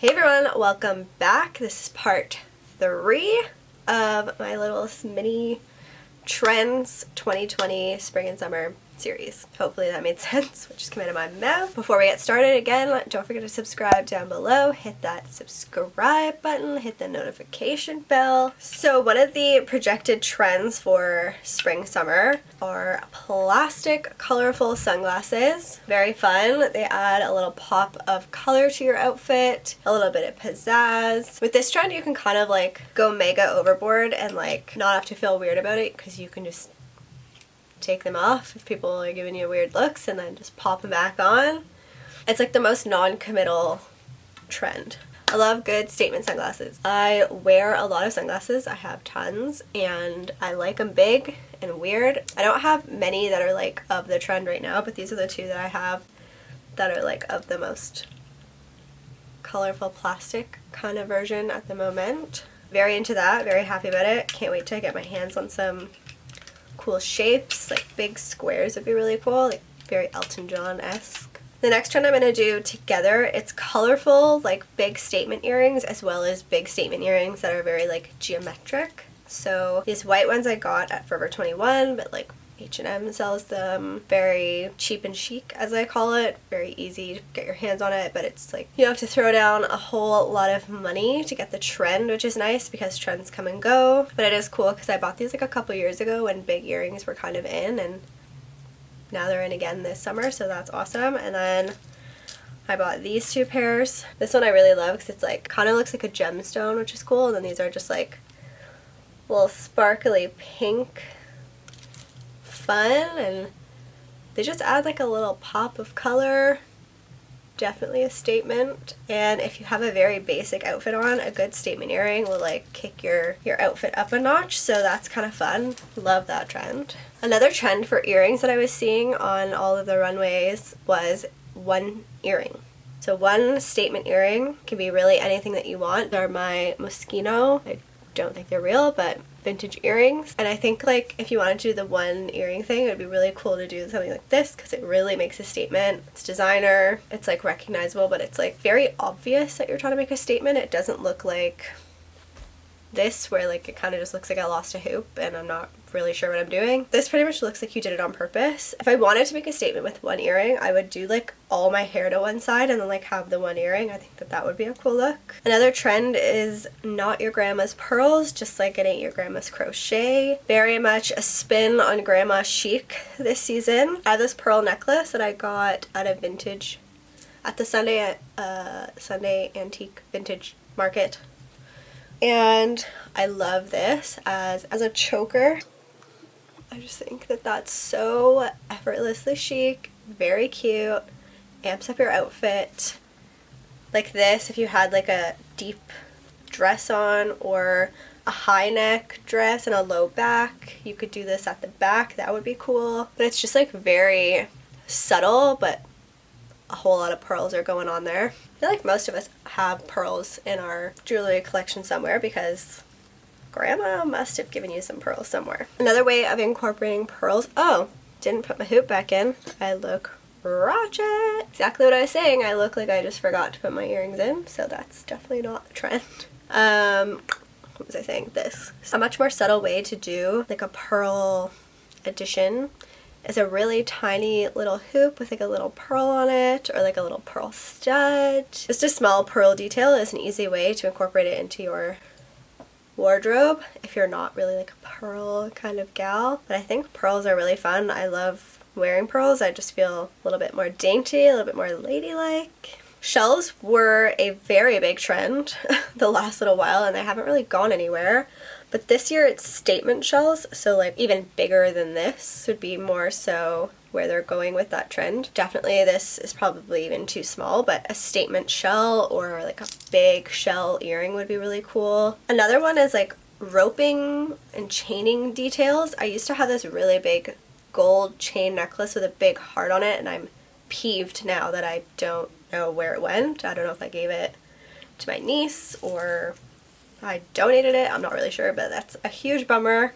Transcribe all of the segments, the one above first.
Hey everyone, welcome back. This is part 3 of my little mini trends 2020 spring and summer series. Hopefully that made sense, what just came out of my mouth. Before we get started, again, don't forget to subscribe down below. Hit that subscribe button, hit the notification bell. So one of the projected trends for spring summer are plastic colorful sunglasses. Very fun. They add a little pop of color to your outfit, a little bit of pizzazz. With this trend, you can kind of like go mega overboard and like not have to feel weird about it because you can just take them off if people are giving you weird looks and then just pop them back on. It's like the most non-committal trend. I love good statement sunglasses. I wear a lot of sunglasses. I have tons and I like them big and weird. I don't have many that are like of the trend right now, but these are the two that I have that are like of the most colorful plastic kind of version at the moment. Very into that, very happy about it. Can't wait to get my hands on some cool shapes, like big squares would be really cool, like very Elton John-esque. The next trend I'm going to do together, it's colorful, like big statement earrings as well as big statement earrings that are very like geometric. So these white ones I got at Forever 21, but like H&M sells them. Very cheap and chic, as I call it. Very easy to get your hands on it, but it's like you have to throw down a whole lot of money to get the trend, which is nice because trends come and go. But it is cool because I bought these like a couple years ago when big earrings were kind of in, and now they're in again this summer, so that's awesome. And then I bought these two pairs. This one I really love because it's like kind of looks like a gemstone, which is cool. And then these are just like little sparkly pink fun, and they just add like a little pop of color. Definitely a statement. And if you have a very basic outfit on, a good statement earring will like kick your outfit up a notch, so that's kind of fun. Love that trend. Another trend for earrings that I was seeing on all of the runways was one earring. So one statement earring can be really anything that you want. They're my Moschino. I don't think they're real, but vintage earrings. And I think like if you wanted to do the one earring thing, it would be really cool to do something like this because it really makes a statement. It's designer, it's like recognizable, but it's like very obvious that you're trying to make a statement. It doesn't look like this where like it kind of just looks like I lost a hoop and I'm not really sure what I'm doing. This pretty much looks like you did it on purpose. If I wanted to make a statement with one earring, I would do like all my hair to one side and then like have the one earring. I think that that would be a cool look. Another trend is not your grandma's pearls, just like it ain't your grandma's crochet. Very much a spin on grandma chic this season. I have this pearl necklace that I got at a vintage, at the Sunday antique vintage market. And I love this as a choker. I just think that that's so effortlessly chic, very cute, amps up your outfit. Like this, if you had like a deep dress on or a high neck dress and a low back, you could do this at the back. That would be cool. But it's just like very subtle, but a whole lot of pearls are going on there. I feel like most of us have pearls in our jewelry collection somewhere because grandma must have given you some pearls somewhere. Another way of incorporating pearls, oh, didn't put my hoop back in. I look ratchet. Exactly what I was saying. I look like I just forgot to put my earrings in, so that's definitely not the trend. What was I saying? This. A much more subtle way to do like a pearl addition is a really tiny little hoop with like a little pearl on it or like a little pearl stud. Just a small pearl detail is an easy way to incorporate it into your wardrobe if you're not really like a pearl kind of gal. But I think pearls are really fun. I love wearing pearls. I just feel a little bit more dainty, a little bit more ladylike. Shells were a very big trend the last little while and they haven't really gone anywhere. But this year it's statement shells, so like even bigger than this would be more so where they're going with that trend. Definitely this is probably even too small, but a statement shell or like a big shell earring would be really cool. Another one is like roping and chaining details. I used to have this really big gold chain necklace with a big heart on it, and I'm peeved now that I don't know where it went. I don't know if I gave it to my niece or I donated it. I'm not really sure, but that's a huge bummer.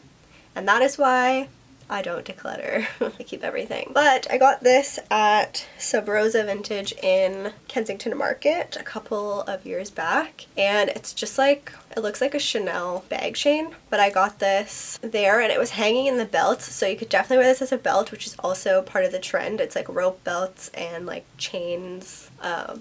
And that is why I don't declutter. I keep everything. But I got this at Sub Rosa Vintage in Kensington Market a couple of years back, and it's just like, it looks like a Chanel bag chain, but I got this there and it was hanging in the belt, so you could definitely wear this as a belt, which is also part of the trend. It's like rope belts and like chains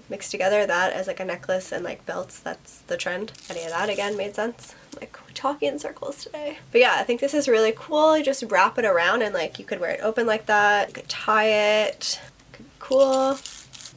mixed together, that as like a necklace and like belts, that's the trend. Any of that again made sense. Like, we're talking in circles today. But yeah, I think this is really cool. You just wrap it around and like you could wear it open like that. You could tie it. Could be cool.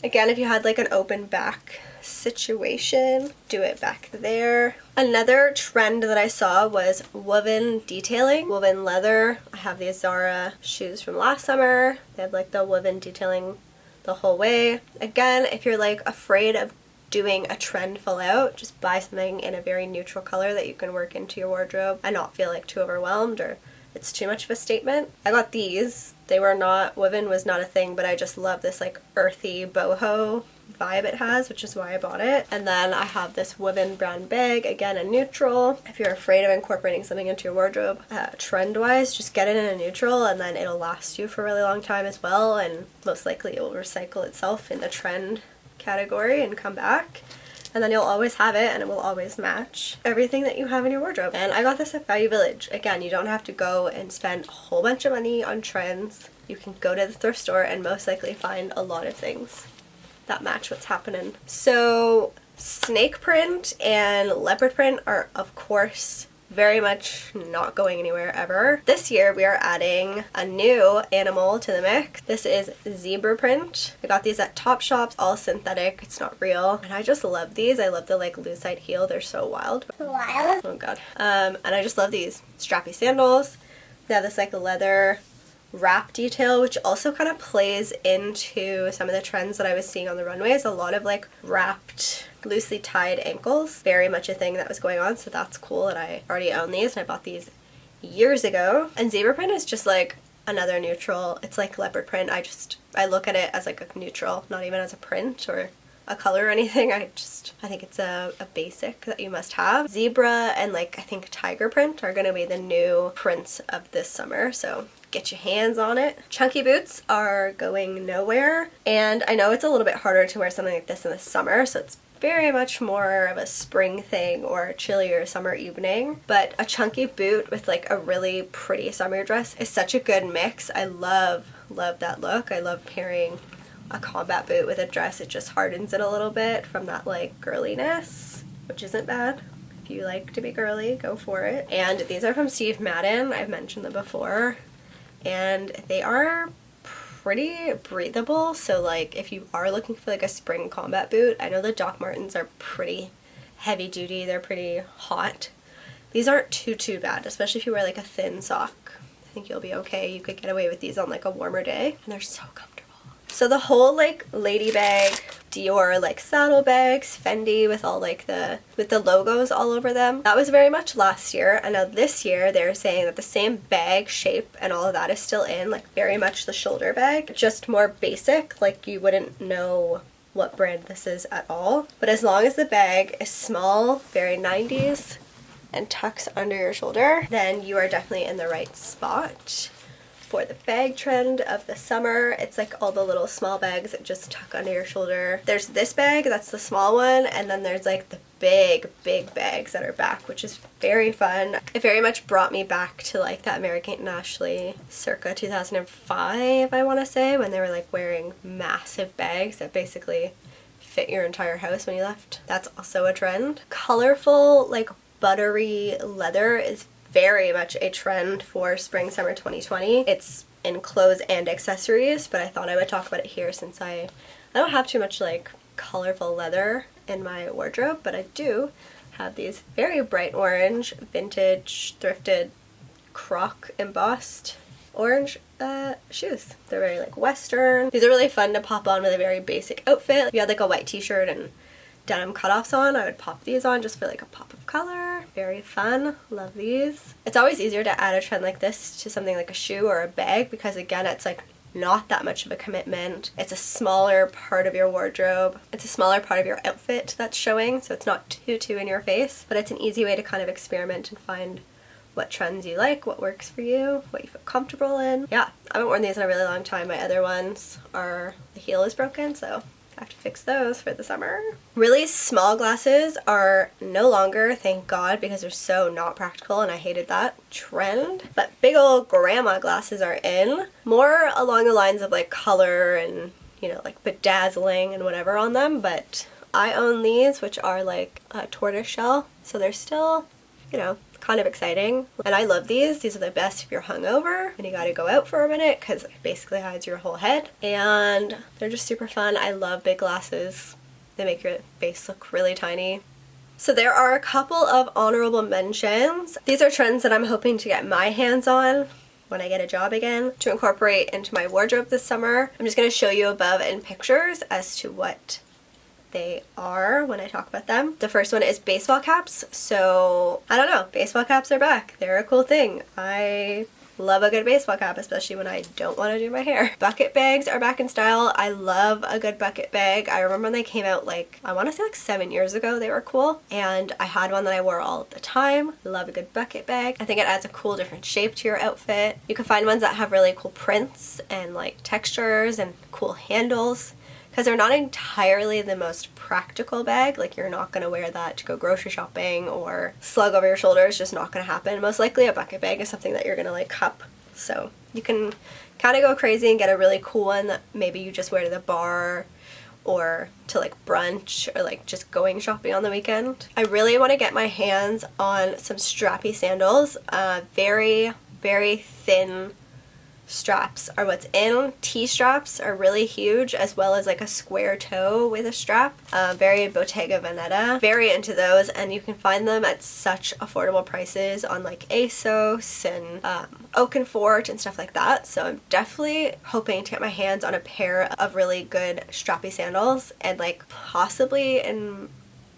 Again, if you had like an open back situation, do it back there. Another trend that I saw was woven detailing, woven leather. I have these Zara shoes from last summer. They have like the woven detailing the whole way. Again, if you're like afraid of doing a trend full out, just buy something in a very neutral color that you can work into your wardrobe and not feel like too overwhelmed or it's too much of a statement. I got these. They were not, woven was not a thing, but I just love this like earthy boho vibe it has, which is why I bought it. And then I have this woven brown bag, again a neutral. If you're afraid of incorporating something into your wardrobe trend wise, just get it in a neutral and then it'll last you for a really long time as well, and most likely it will recycle itself in the trend category and come back, and then you'll always have it and it will always match everything that you have in your wardrobe. And I got this at Value Village. Again, you don't have to go and spend a whole bunch of money on trends. You can go to the thrift store and most likely find a lot of things that match what's happening. So snake print and leopard print are of course very much not going anywhere ever. This year we are adding a new animal to the mix. This is zebra print. I got these at Topshop, all synthetic, it's not real. And I just love these. I love the like loose side heel, they're so wild. Wild? Oh god. And I just love these strappy sandals. They have this like leather wrap detail, which also kind of plays into some of the trends that I was seeing on the runways. A lot of like wrapped, loosely tied ankles, very much a thing that was going on, so that's cool. And I already own these and I bought these years ago. And zebra print is just like another neutral. It's like leopard print. I look at it as like a neutral, not even as a print or a color or anything. I think it's a basic that you must have. Zebra and like I think tiger print are gonna be the new prints of this summer, so get your hands on it. Chunky boots are going nowhere, and I know it's a little bit harder to wear something like this in the summer, so it's very much more of a spring thing or a chillier summer evening. But a chunky boot with like a really pretty summer dress is such a good mix. I love that look. I love pairing a combat boot with a dress. It just hardens it a little bit from that like girliness, which isn't bad. If you like to be girly, go for it. And these are from Steve Madden. I've mentioned them before. And they are pretty breathable, so like if you are looking for like a spring combat boot, I know the Doc Martens are pretty heavy duty, they're pretty hot. These aren't too bad, especially if you wear like a thin sock. I think you'll be okay. You could get away with these on like a warmer day, and they're so comfortable. So the whole like lady bag, Dior like saddle bags, Fendi with all like with the logos all over them, that was very much last year. And now this year they're saying that the same bag shape and all of that is still in, like very much the shoulder bag, just more basic, like you wouldn't know what brand this is at all. But as long as the bag is small, very 90s, and tucks under your shoulder, then you are definitely in the right spot for the bag trend of the summer. It's like all the little small bags that just tuck under your shoulder. There's this bag, that's the small one, and then there's like the big bags that are back, which is very fun. It very much brought me back to like that Mary-Kate and Ashley circa 2005, I want to say, when they were like wearing massive bags that basically fit your entire house when you left. That's also a trend. Colorful, like buttery leather is very much a trend for spring summer 2020. It's in clothes and accessories, but I thought I would talk about it here since I don't have too much like colorful leather in my wardrobe, but I do have these very bright orange vintage thrifted croc embossed orange shoes. They're very like western. These are really fun to pop on with a very basic outfit. If you had like a white t-shirt and denim cutoffs on, I would pop these on just for like a pop of color. Very fun. Love these. It's always easier to add a trend like this to something like a shoe or a bag because again, it's like not that much of a commitment. It's a smaller part of your wardrobe. It's a smaller part of your outfit that's showing, so it's not too in your face, but it's an easy way to kind of experiment and find what trends you like, what works for you, what you feel comfortable in. Yeah, I haven't worn these in a really long time. My other ones are, the heel is broken, so I have to fix those for the summer. Really small glasses are no longer, thank God, because they're so not practical and I hated that trend. But big old grandma glasses are in, more along the lines of like color and, you know, like bedazzling and whatever on them. But I own these, which are like tortoise shell, so they're still, you know, kind of exciting. And I love these. These are the best if you're hungover and you gotta go out for a minute because it basically hides your whole head. And they're just super fun. I love big glasses. They make your face look really tiny. So there are a couple of honorable mentions. These are trends that I'm hoping to get my hands on when I get a job again to incorporate into my wardrobe this summer. I'm just gonna show you above in pictures as to what they are when I talk about them. The first one is baseball caps. So I don't know, baseball caps are back. They're a cool thing. I love a good baseball cap, especially when I don't want to do my hair. Bucket bags are back in style. I love a good bucket bag. I remember when they came out, like, I want to say like 7 years ago, they were cool. And I had one that I wore all the time. Love a good bucket bag. I think it adds a cool different shape to your outfit. You can find ones that have really cool prints and like textures and cool handles, because they're not entirely the most practical bag. Like, you're not going to wear that to go grocery shopping or slug over your shoulder. It's just not going to happen. Most likely a bucket bag is something that you're going to like cup. So you can kind of go crazy and get a really cool one that maybe you just wear to the bar or to like brunch or like just going shopping on the weekend. I really want to get my hands on some strappy sandals. Very, very thin straps are what's in. T-straps are really huge, as well as like a square toe with a strap. Very Bottega Veneta. Very into those, and you can find them at such affordable prices on like ASOS and Oakenfort and stuff like that. So I'm definitely hoping to get my hands on a pair of really good strappy sandals, and like possibly in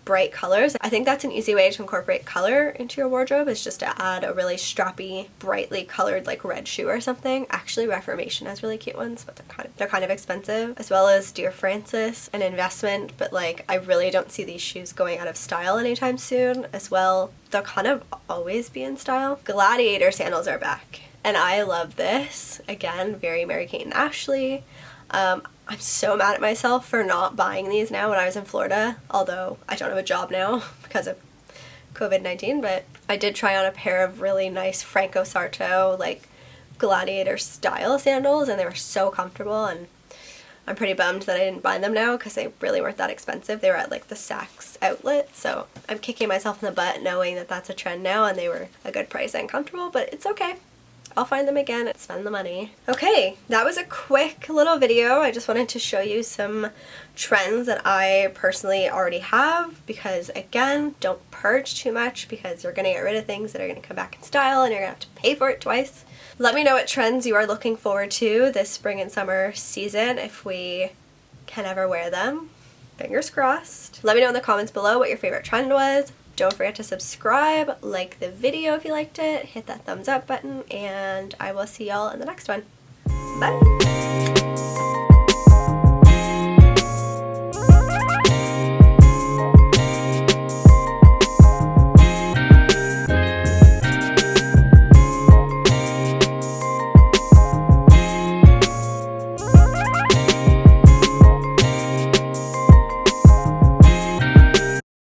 bright colors. I think that's an easy way to incorporate color into your wardrobe, is just to add a really strappy, brightly colored like red shoe or something. Actually, Reformation has really cute ones, but they're kind of expensive, as well as Dear Francis, an investment, but like I really don't see these shoes going out of style anytime soon. As well, they'll kind of always be in style. Gladiator sandals are back, and I love this. Again, very Mary-Kate and Ashley. I'm so mad at myself for not buying these now when I was in Florida, although I don't have a job now because of COVID-19, but I did try on a pair of really nice Franco Sarto, like gladiator style sandals, and they were so comfortable, and I'm pretty bummed that I didn't buy them now because they really weren't that expensive. They were at like the Saks outlet, so I'm kicking myself in the butt knowing that that's a trend now, and they were a good price and comfortable, but it's okay. I'll find them again and spend the money. Okay, that was a quick little video. I just wanted to show you some trends that I personally already have, because again, don't purge too much because you're gonna get rid of things that are gonna come back in style and you're gonna have to pay for it twice. Let me know what trends you are looking forward to this spring and summer season, if we can ever wear them. Fingers crossed. Let me know in the comments below what your favorite trend was. Don't forget to subscribe, like the video if you liked it, hit that thumbs up button, and I will see y'all in the next one. Bye!